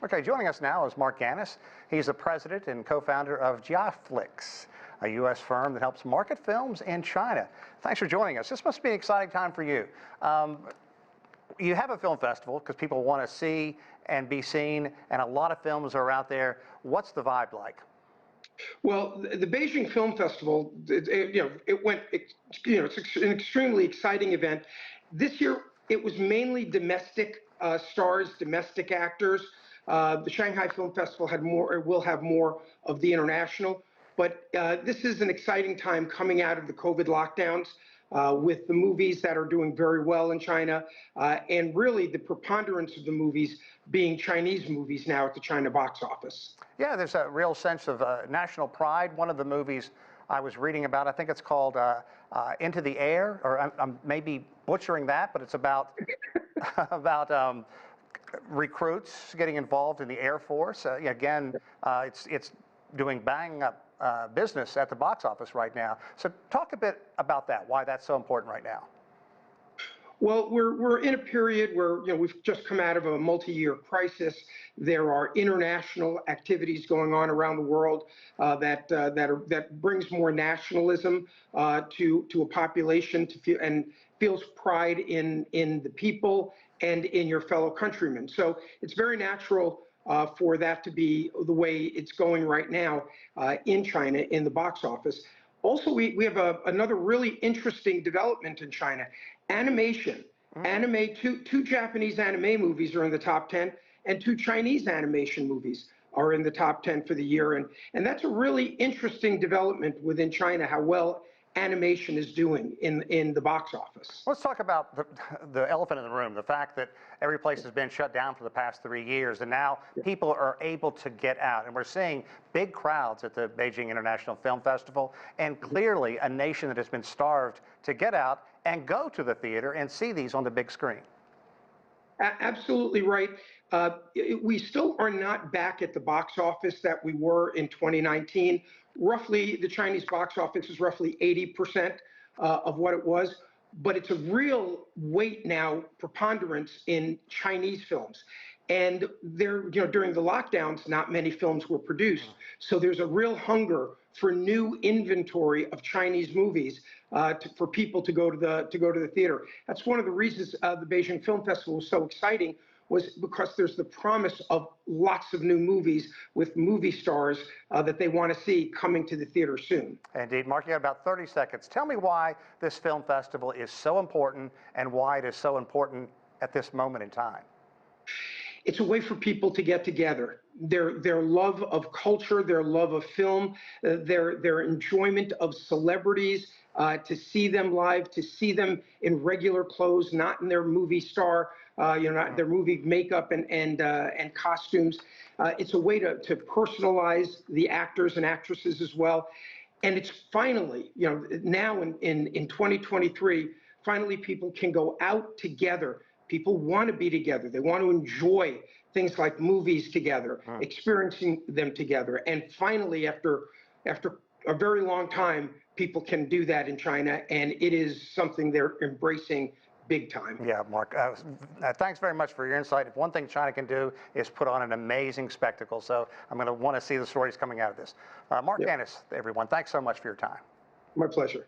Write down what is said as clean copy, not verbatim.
Okay, joining us now is Marc Ganis. He's the president and co-founder of Jiaflix, a U.S. firm that helps market films in China. Thanks for joining us. This must be an exciting time for you. You have a film festival because people want to see and be seen, and a lot of films are out there. What's the vibe like? Well, the Beijing Film Festival, it's an extremely exciting event. This year, it was mainly domestic stars, domestic actors. The Shanghai Film Festival will have more of the international. But this is an exciting time coming out of the COVID lockdowns with the movies that are doing very well in China, and really the preponderance of the movies being Chinese movies now at the China box office. Yeah, there's a real sense of national pride. One of the movies I was reading about, I think it's called Into the Air, or I'm maybe butchering that, but it's about about recruits getting involved in the Air Force. Again, it's doing bang up business at the box office right now. So talk a bit about that, why that's so important right now. Well, we're in a period where we've just come out of a multi-year crisis. There are international activities going on around the world that brings more nationalism to a population to feel and feels pride in the people and in your fellow countrymen. So it's very natural for that to be the way it's going right now in China in the box office. Also, we have another really interesting development in China. Animation. Two Japanese anime movies are in the top 10, and 2 Chinese animation movies are in the top 10 for the year. And that's a really interesting development within China, how well animation is doing in the box office. Let's talk about the elephant in the room, the fact that every place has been shut down for the past 3 years, and now people are able to get out. And we're seeing big crowds at the Beijing International Film Festival, and clearly a nation that has been starved to get out and go to the theater and see these on the big screen. Absolutely right. We still are not back at the box office that we were in 2019. Roughly, the Chinese box office is roughly 80% of what it was, but it's a real weight now, preponderance in Chinese films. And during the lockdowns, not many films were produced. So there's a real hunger for new inventory of Chinese movies for people to go to the theater. That's one of the reasons the Beijing Film Festival was so exciting, was because there's the promise of lots of new movies with movie stars that they want to see coming to the theater soon. Indeed. Mark, you got about 30 seconds. Tell me why this film festival is so important and why it is so important at this moment in time. It's a way for people to get together. Their love of culture, their love of film, their enjoyment of celebrities, to see them live, to see them in regular clothes, not in their movie star, not their movie makeup and costumes. It's a way to personalize the actors and actresses as well. And it's finally, now in 2023, finally people can go out together. People want to be together. They want to enjoy things like movies together, experiencing them together. And finally, after a very long time, people can do that in China, and it is something they're embracing big time. Yeah, Mark, thanks very much for your insight. If one thing China can do is put on an amazing spectacle, so I'm going to want to see the stories coming out of this. Marc Ganis, everyone, thanks so much for your time. My pleasure.